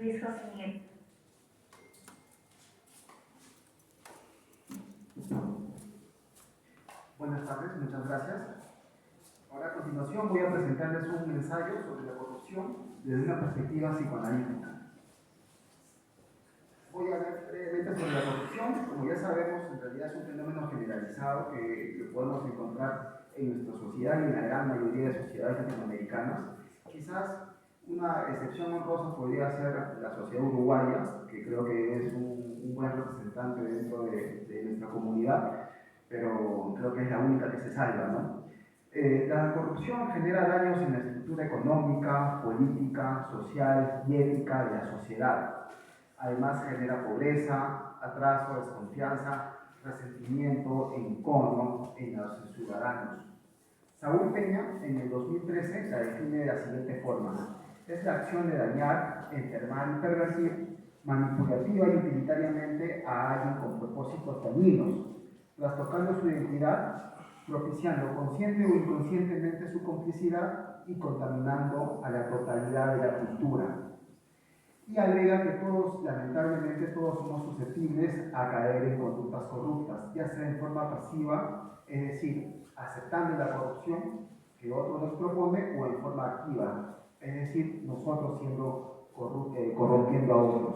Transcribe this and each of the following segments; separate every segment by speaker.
Speaker 1: Luis José Miguel.
Speaker 2: Buenas tardes, muchas gracias. Ahora a continuación voy a presentarles un ensayo sobre la corrupción desde una perspectiva psicoanalítica. Voy a hablar brevemente sobre la corrupción. Como ya sabemos, en realidad es un fenómeno generalizado que podemos encontrar en nuestra sociedad y en la gran mayoría de sociedades latinoamericanas. Quizás una excepción honrosa podría ser la sociedad uruguaya, que creo que es un buen representante dentro de nuestra comunidad, pero creo que es la única que se salva, ¿no? La corrupción genera daños en la estructura económica, política, social y ética de la sociedad. Además genera pobreza, atraso, desconfianza, resentimiento e encono en los ciudadanos. Saúl Peña, en el 2013, la define de la siguiente forma: es la acción de dañar, enfermar y pervertir manipulativa y utilitariamente a alguien con propósitos dañinos, trastocando su identidad, propiciando consciente o inconscientemente su complicidad y contaminando a la totalidad de la cultura. Y agrega que todos, lamentablemente, todos somos susceptibles a caer en conductas corruptas, ya sea en forma pasiva, es decir, aceptando la corrupción que otro nos propone, o en forma activa, es decir, nosotros siendo corrompiendo a otros.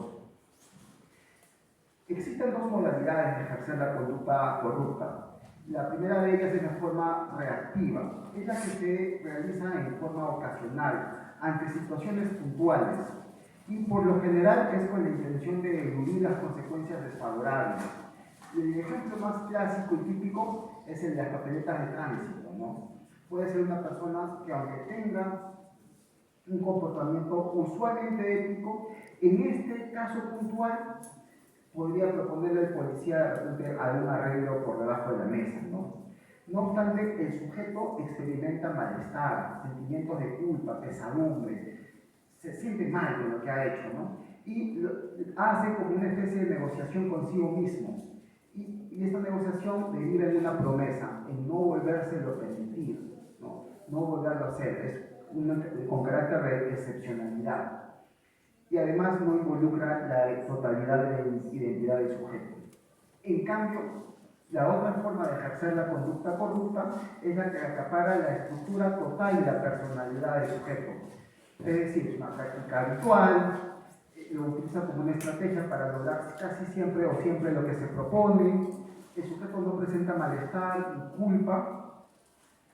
Speaker 2: Existen dos modalidades de ejercer la conducta corrupta. La primera de ellas es la forma reactiva, es la que se realiza en forma ocasional, ante situaciones puntuales, y por lo general es con la intención de eludir las consecuencias desfavorables. El ejemplo más clásico y típico es el de las papeletas de tránsito, ¿no? Puede ser una persona que, aunque tenga un comportamiento usualmente ético, en este caso puntual podría proponerle al policía de repente algún arreglo por debajo de la mesa, ¿no? No obstante, el sujeto experimenta malestar, sentimientos de culpa, pesadumbre, se siente mal con lo que ha hecho, ¿no? Y hace como una especie de negociación consigo mismo. Y esta negociación deriva de una promesa en no volvérselo a permitir, no volverlo a hacer, con carácter de excepcionalidad. Y además no involucra la totalidad de la identidad del sujeto. En cambio, la otra forma de ejercer la conducta corrupta es la que acapara la estructura total de la personalidad del sujeto. Es decir, es una práctica habitual, lo utiliza como una estrategia para lograr casi siempre o siempre lo que se propone. El sujeto no presenta malestar y culpa,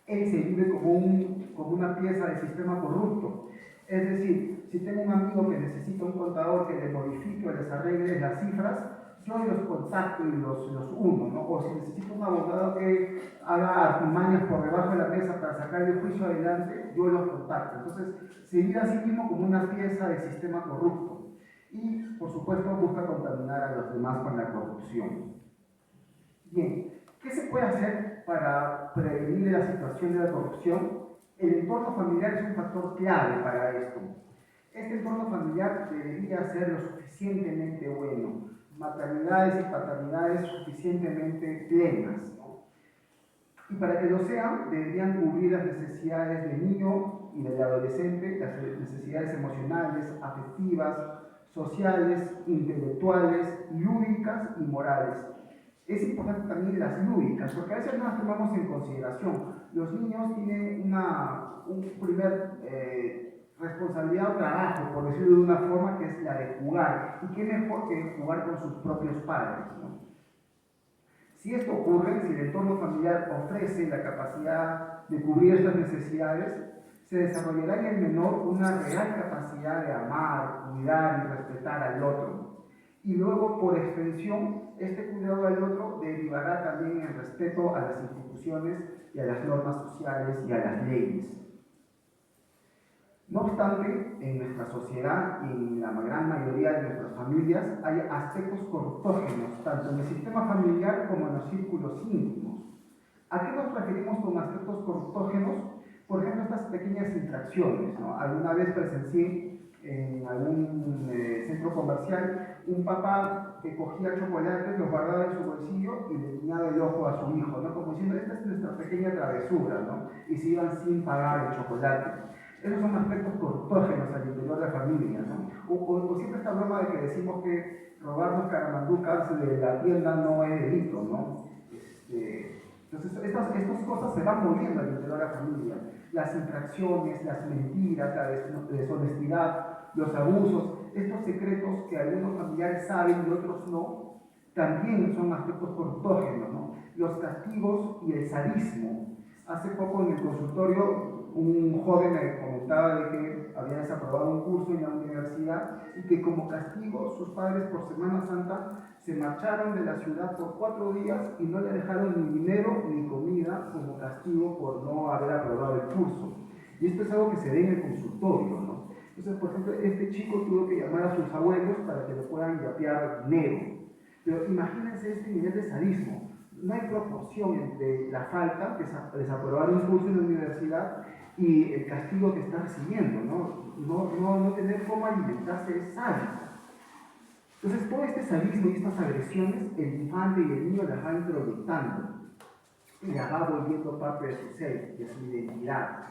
Speaker 2: él se vive como una pieza del sistema corrupto. Es decir, si tengo un amigo que necesita un contador que le modifique o les arregle las cifras, yo los contacto y los uno, ¿no? O si necesito un abogado que haga artimañas por debajo de la mesa para sacar el juicio adelante, yo los contacto. Entonces, se vive a sí mismo como una pieza del sistema corrupto. Y, por supuesto, busca contaminar a los demás con la corrupción. Bien, ¿qué se puede hacer para prevenir la situación de la corrupción? El entorno familiar es un factor clave para esto. Este entorno familiar debería ser lo suficientemente bueno, maternidades y paternidades suficientemente plenas, ¿no? Y para que lo sean, deberían cubrir las necesidades del niño y del adolescente, las necesidades emocionales, afectivas, sociales, intelectuales, lúdicas y morales. Es importante también las lúdicas, porque a veces no las tomamos en consideración. Los niños tienen un primer responsabilidad o trabajo, por decirlo de una forma, que es la de jugar. ¿Y qué mejor que jugar con sus propios padres, ¿no? Si esto ocurre, si el entorno familiar ofrece la capacidad de cubrir estas necesidades, se desarrollará en el menor una real capacidad de amar, cuidar y respetar al otro. Y luego, por extensión, este cuidado al otro derivará también en el respeto a las instituciones y a las normas sociales y a las leyes. No obstante, en nuestra sociedad y en la gran mayoría de nuestras familias hay aspectos corruptógenos, tanto en el sistema familiar como en los círculos íntimos. ¿A qué nos referimos con aspectos corruptógenos? Por ejemplo, estas pequeñas infracciones, ¿no? Alguna vez presencié en algún centro comercial un papá que cogía chocolates, los guardaba en su bolsillo y le guiñaba el ojo a su hijo, ¿no? Como diciendo, esta es nuestra pequeña travesura, ¿no? Y se iban sin pagar el chocolate. Esos son aspectos cortógenos al interior de la familia, ¿no? O siempre esta broma de que decimos que robarnos caramanducas de la tienda no es delito, ¿no? Entonces, estas cosas se van moviendo al interior de la familia. Las infracciones, las mentiras, la deshonestidad, los abusos, estos secretos que algunos familiares saben y otros no, también son aspectos cortógenos, ¿no? Los castigos y el sadismo. Hace poco en el consultorio un joven me comentaba de que había desaprobado un curso en la universidad y que como castigo sus padres por Semana Santa se marcharon de la ciudad por 4 días y no le dejaron ni dinero ni comida como castigo por no haber aprobado el curso. Y esto es algo que se ve en el consultorio, ¿no? Entonces, por ejemplo, este chico tuvo que llamar a sus abuelos para que le puedan yapear dinero. Pero imagínense este nivel de sadismo. No hay proporción entre la falta, que es desaprobar un curso en la universidad, y el castigo que está recibiendo, ¿no? No tener cómo alimentarse es sádico. Entonces, todo este sadismo y estas agresiones, el infante y el niño las va introyectando y las va volviendo parte de su ser, de su identidad.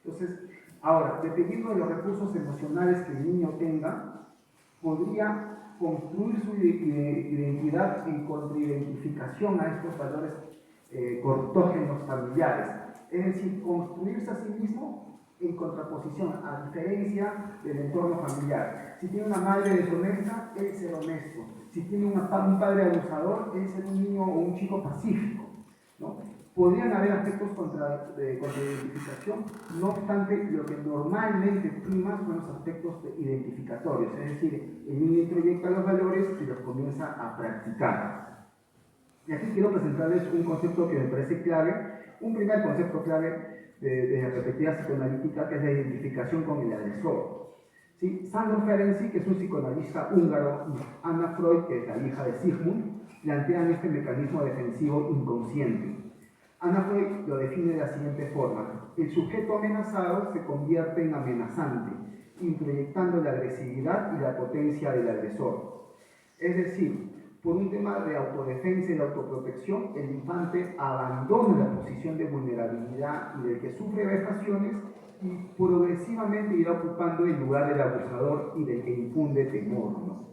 Speaker 2: Entonces, ahora, dependiendo de los recursos emocionales que el niño tenga, podría construir su identidad en contraidentificación a estos valores cortógenos familiares. Es decir, construirse a sí mismo en contraposición, a diferencia del entorno familiar. Si tiene una madre deshonesta, él ser honesto. Si tiene un padre abusador, él ser un niño o un chico pacífico, ¿no? Podrían haber aspectos de identificación, no obstante, lo que normalmente prima son los aspectos identificatorios, es decir, el niño introyecta los valores y los comienza a practicar. Y aquí quiero presentarles un concepto que me parece clave, un primer concepto clave de la perspectiva psicoanalítica, que es la identificación con el agresor. ¿Sí? Sándor Ferenczi, que es un psicoanalista húngaro, y Anna Freud, que es la hija de Sigmund, plantean este mecanismo defensivo inconsciente. Anna Freud lo define de la siguiente forma: el sujeto amenazado se convierte en amenazante, introyectando la agresividad y la potencia del agresor. Es decir, por un tema de autodefensa y de autoprotección, el infante abandona la posición de vulnerabilidad y del que sufre vejaciones y progresivamente irá ocupando el lugar del abusador y del que infunde temor, ¿no?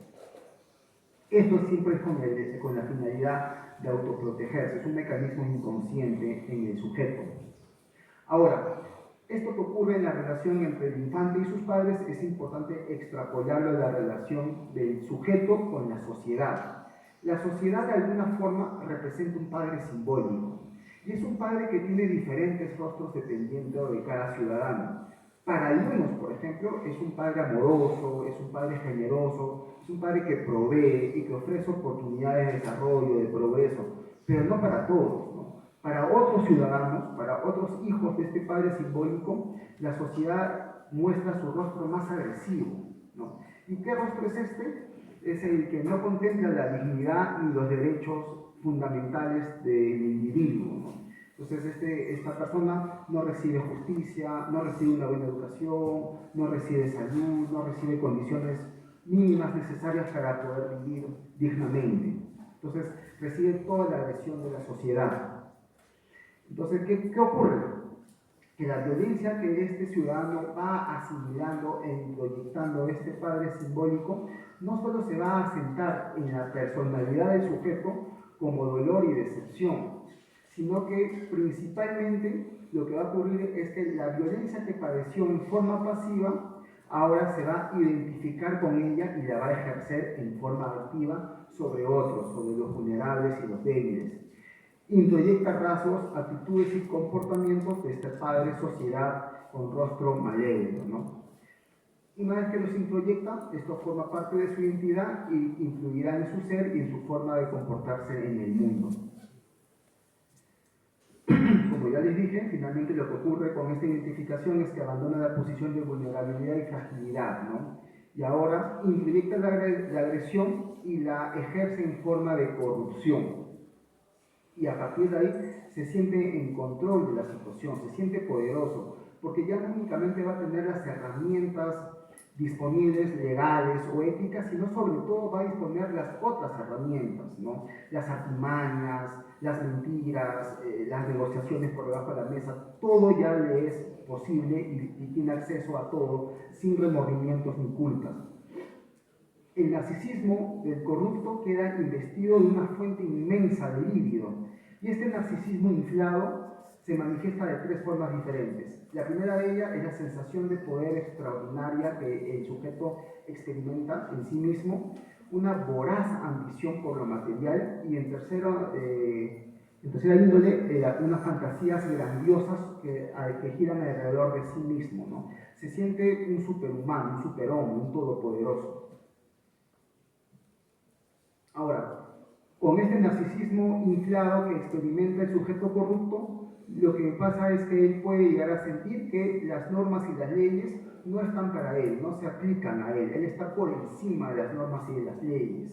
Speaker 2: Esto siempre es con la finalidad de autoprotegerse, es un mecanismo inconsciente en el sujeto. Ahora, esto que ocurre en la relación entre el infante y sus padres es importante extrapolarlo a la relación del sujeto con la sociedad. La sociedad de alguna forma representa un padre simbólico y es un padre que tiene diferentes rostros dependiendo de cada ciudadano. Para algunos, por ejemplo, es un padre amoroso, es un padre generoso, es un padre que provee y que ofrece oportunidades de desarrollo, de progreso, pero no para todos, ¿no? Para otros ciudadanos, para otros hijos de este padre simbólico, la sociedad muestra su rostro más agresivo, ¿no? ¿Y qué rostro es este? Es el que no contempla la dignidad ni los derechos fundamentales del individuo, ¿no? Entonces esta persona no recibe justicia, no recibe una buena educación, no recibe salud, no recibe condiciones mínimas necesarias para poder vivir dignamente. Entonces recibe toda la agresión de la sociedad. Entonces, ¿qué ocurre? Que la violencia que este ciudadano va asimilando e introyectando este padre simbólico no solo se va a asentar en la personalidad del sujeto como dolor y decepción, sino que principalmente lo que va a ocurrir es que la violencia que padeció en forma pasiva ahora se va a identificar con ella y la va a ejercer en forma activa sobre otros, sobre los vulnerables y los débiles. Introyecta rasgos, actitudes y comportamientos de esta padre sociedad con rostro malévolo, ¿no? Una vez que los introyecta, esto forma parte de su identidad y influirá en su ser y en su forma de comportarse en el mundo. Como ya les dije, finalmente lo que ocurre con esta identificación es que abandona la posición de vulnerabilidad y fragilidad, ¿no? Y ahora introyecta la agresión y la ejerce en forma de corrupción. Y a partir de ahí se siente en control de la situación, se siente poderoso, porque ya no únicamente va a tener las herramientas disponibles, legales o éticas, sino sobre todo va a disponer las otras herramientas, ¿no? Las artimañas, las mentiras, las negociaciones por debajo de la mesa, todo ya le es posible y tiene acceso a todo sin remordimientos ni culpas. El narcisismo del corrupto queda investido de una fuente inmensa de líbido, y este narcisismo inflado se manifiesta de tres formas diferentes. La primera de ellas es la sensación de poder extraordinaria que el sujeto experimenta en sí mismo, una voraz ambición por lo material, y en tercera índole, unas fantasías grandiosas que giran alrededor de sí mismo, ¿no? Se siente un superhumano, un superhombre, un todopoderoso. Ahora, con este narcisismo inflado que experimenta el sujeto corrupto, lo que pasa es que él puede llegar a sentir que las normas y las leyes no están para él, no se aplican a él, él está por encima de las normas y de las leyes.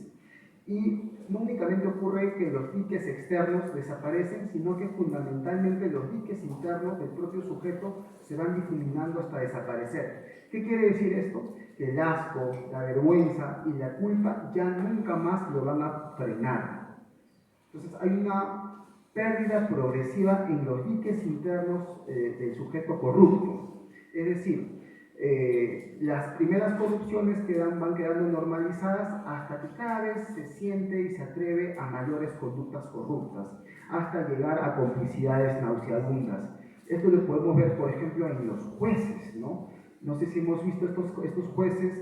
Speaker 2: Y no únicamente ocurre que los diques externos desaparecen, sino que fundamentalmente los diques internos del propio sujeto se van difuminando hasta desaparecer. ¿Qué quiere decir esto? Que el asco, la vergüenza y la culpa ya nunca más lo van a frenar. Entonces hay una pérdida progresiva en los diques internos del sujeto corrupto. Es decir, las primeras corrupciones van quedando normalizadas hasta que cada vez se siente y se atreve a mayores conductas corruptas, hasta llegar a complicidades nauseabundas. Esto lo podemos ver, por ejemplo, en los jueces, ¿no? No sé si hemos visto estos jueces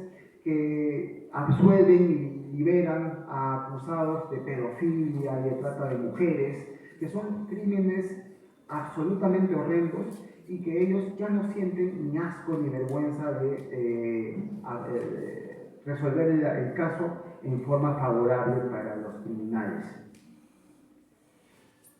Speaker 2: que absuelven y liberan a acusados de pedofilia y de trata de mujeres, que son crímenes absolutamente horrendos y que ellos ya no sienten ni asco ni vergüenza de resolver el caso en forma favorable para los criminales.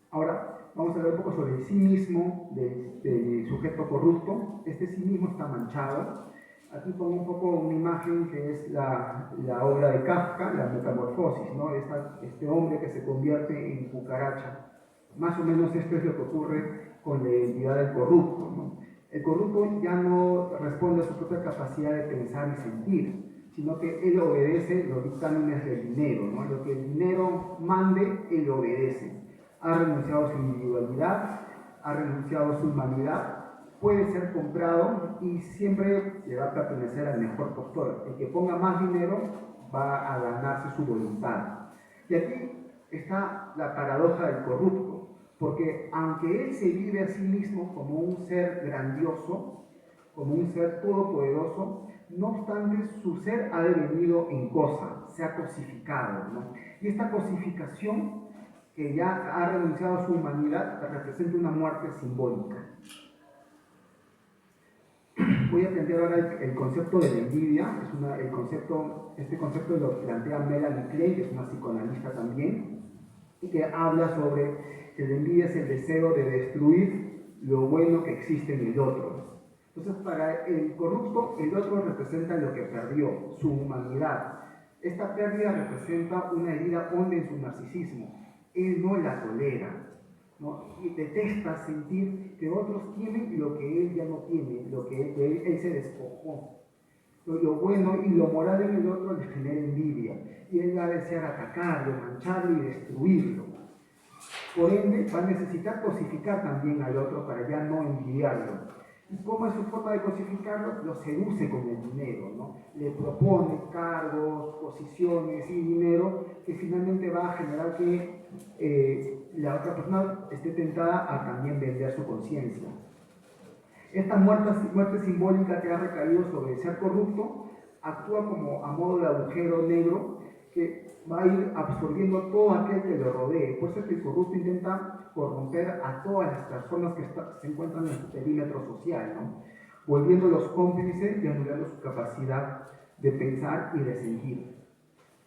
Speaker 2: Ahora, vamos a ver un poco sobre el sí mismo del sujeto corrupto. Este sí mismo está manchado. Aquí pongo un poco una imagen que es la obra de Kafka, la metamorfosis, ¿no? Este hombre que se convierte en cucaracha. Más o menos esto es lo que ocurre con la identidad del corrupto, ¿no? El corrupto ya no responde a su propia capacidad de pensar y sentir, sino que él obedece los dictámenes del dinero, ¿no? Lo que el dinero mande, él obedece. Ha renunciado a su individualidad, ha renunciado a su humanidad, puede ser comprado y siempre le va a pertenecer al mejor postor. El que ponga más dinero va a ganarse su voluntad. Y aquí está la paradoja del corrupto, porque aunque él se vive a sí mismo como un ser grandioso, como un ser todopoderoso, no obstante su ser ha devenido en cosa, se ha cosificado, ¿no? Y esta cosificación, que ya ha renunciado a su humanidad, representa una muerte simbólica. Voy a plantear ahora el concepto de la envidia. Este concepto lo plantea Melanie Klein, que es una psicoanalista también, y que habla sobre que la envidia es el deseo de destruir lo bueno que existe en el otro. Entonces, para el corrupto, el otro representa lo que perdió, su humanidad. Esta pérdida representa una herida honda en su narcisismo. Él no la tolera, ¿no? Y detesta sentir que otros tienen lo que él ya no tiene, lo que él se despojó. Lo bueno y lo moral en el otro le genera envidia, y él va a desear atacarlo, mancharlo y destruirlo. Por ende, va a necesitar cosificar también al otro para ya no envidiarlo. ¿Y cómo es su forma de cosificarlo? Lo seduce con el dinero, ¿no? Le propone cargos, posiciones y dinero que finalmente va a generar que la otra persona esté tentada a también vender su conciencia. Esta muerte simbólica que ha recaído sobre el ser corrupto actúa como a modo de agujero negro que va a ir absorbiendo todo aquel que lo rodee. Por eso es que el corrupto intenta corromper a todas las personas que se encuentran en su perímetro social, ¿no? Volviéndolos cómplices y anulando su capacidad de pensar y de sentir.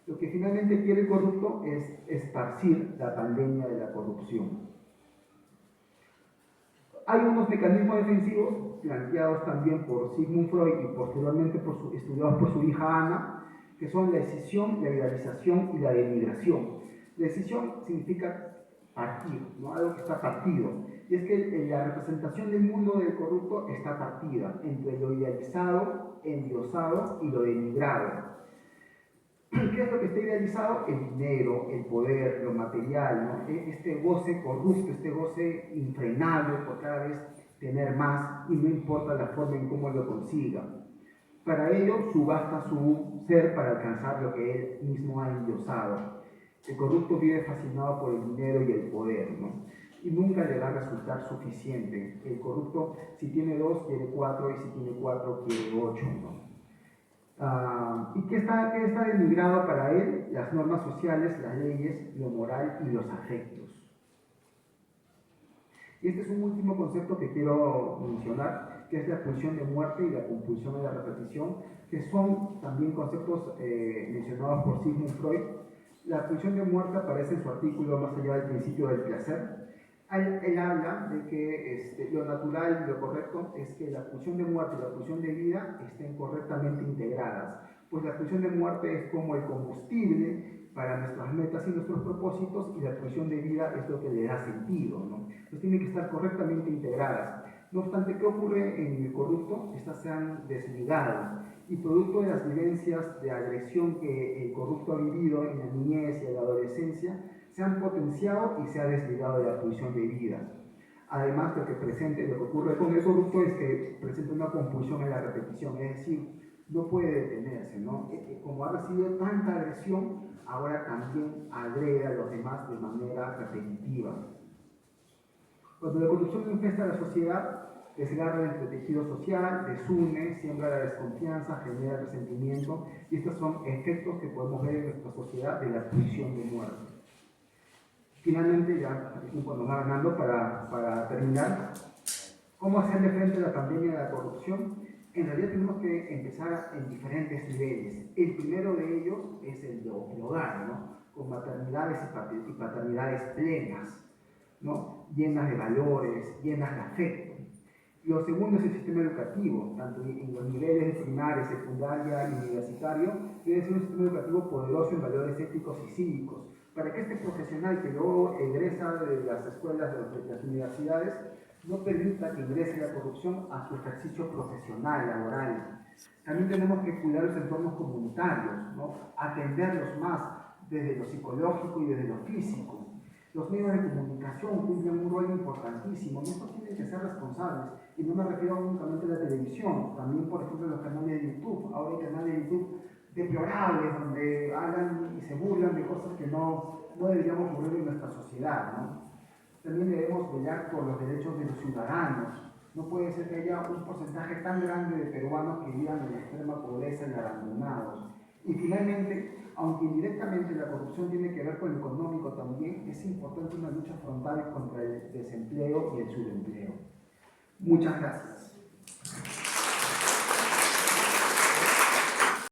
Speaker 2: Lo que finalmente quiere el corrupto es esparcir la pandemia de la corrupción. Hay unos mecanismos defensivos planteados también por Sigmund Freud y posteriormente estudiados por su hija Ana, que son la escisión, la idealización y la denigración. La escisión significa partir, ¿no? Algo que está partido. Y es que la representación del mundo del corrupto está partida entre lo idealizado, endiosado y lo denigrado. ¿Qué es lo que está idealizado? El dinero, el poder, lo material, ¿no? Este goce corrupto, este goce infrenable por cada vez tener más y no importa la forma en cómo lo consiga. Para ello subasta su ser para alcanzar lo que él mismo ha endiosado. El corrupto vive fascinado por el dinero y el poder, ¿no? Y nunca le va a resultar suficiente. El corrupto, si tiene 2, quiere 4, y si tiene 4, quiere 8, ¿no? ¿Y qué está denigrado para él? Las normas sociales, las leyes, lo moral y los afectos. Y este es un último concepto que quiero mencionar, que es la pulsión de muerte y la compulsión de la repetición, que son también conceptos mencionados por Sigmund Freud. La pulsión de muerte aparece en su artículo Más allá del principio del placer. Él habla de que lo natural y lo correcto es que la pulsión de muerte y la pulsión de vida estén correctamente integradas, pues la pulsión de muerte es como el combustible para nuestras metas y nuestros propósitos, y la pulsión de vida es lo que le da sentido, ¿no? Entonces tienen que estar correctamente integradas. No obstante, ¿qué ocurre en el corrupto? Estas se han desligado, y producto de las vivencias de agresión que el corrupto ha vivido en la niñez y en la adolescencia, se han potenciado y se ha desligado de la pulsión de vida. Además, lo que ocurre con el corrupto es que presenta una compulsión en la repetición, es decir, no puede detenerse, ¿no? Como ha recibido tanta agresión, ahora también agrede a los demás de manera repetitiva. Cuando la corrupción infesta a la sociedad, desgarra el entretejido social, desune, siembra la desconfianza, genera resentimiento, y estos son efectos que podemos ver en nuestra sociedad de la pulsión de muerte. Finalmente, ya el tiempo nos va ganando para terminar. ¿Cómo hacerle frente a la pandemia de la corrupción? En realidad tenemos que empezar en diferentes niveles. El primero de ellos es el de hogar, ¿no? Con maternidades y paternidades plenas, ¿no? Llenas de valores, llenas de afecto. Lo segundo es el sistema educativo, tanto en los niveles de primaria, secundaria y universitario, debe ser un sistema educativo poderoso en valores éticos y cívicos, para que este profesional que luego egresa de las escuelas, de las universidades, no permita que ingrese la corrupción a su ejercicio profesional, laboral. También tenemos que cuidar los entornos comunitarios, ¿no? Atenderlos más desde lo psicológico y desde lo físico. Los medios de comunicación cumplen un rol importantísimo, y estos tienen que ser responsables, y no me refiero únicamente a la televisión, también por ejemplo los canales de YouTube. Ahora hay canales de YouTube deplorables donde hablan y se burlan de cosas que no deberíamos ocurrir en nuestra sociedad, ¿no? También debemos velar por los derechos de los ciudadanos. No puede ser que haya un porcentaje tan grande de peruanos que vivan en la extrema pobreza y abandonados. Y finalmente, aunque indirectamente la corrupción tiene que ver con lo económico también, es importante una lucha frontal contra el desempleo y el subempleo. Muchas gracias.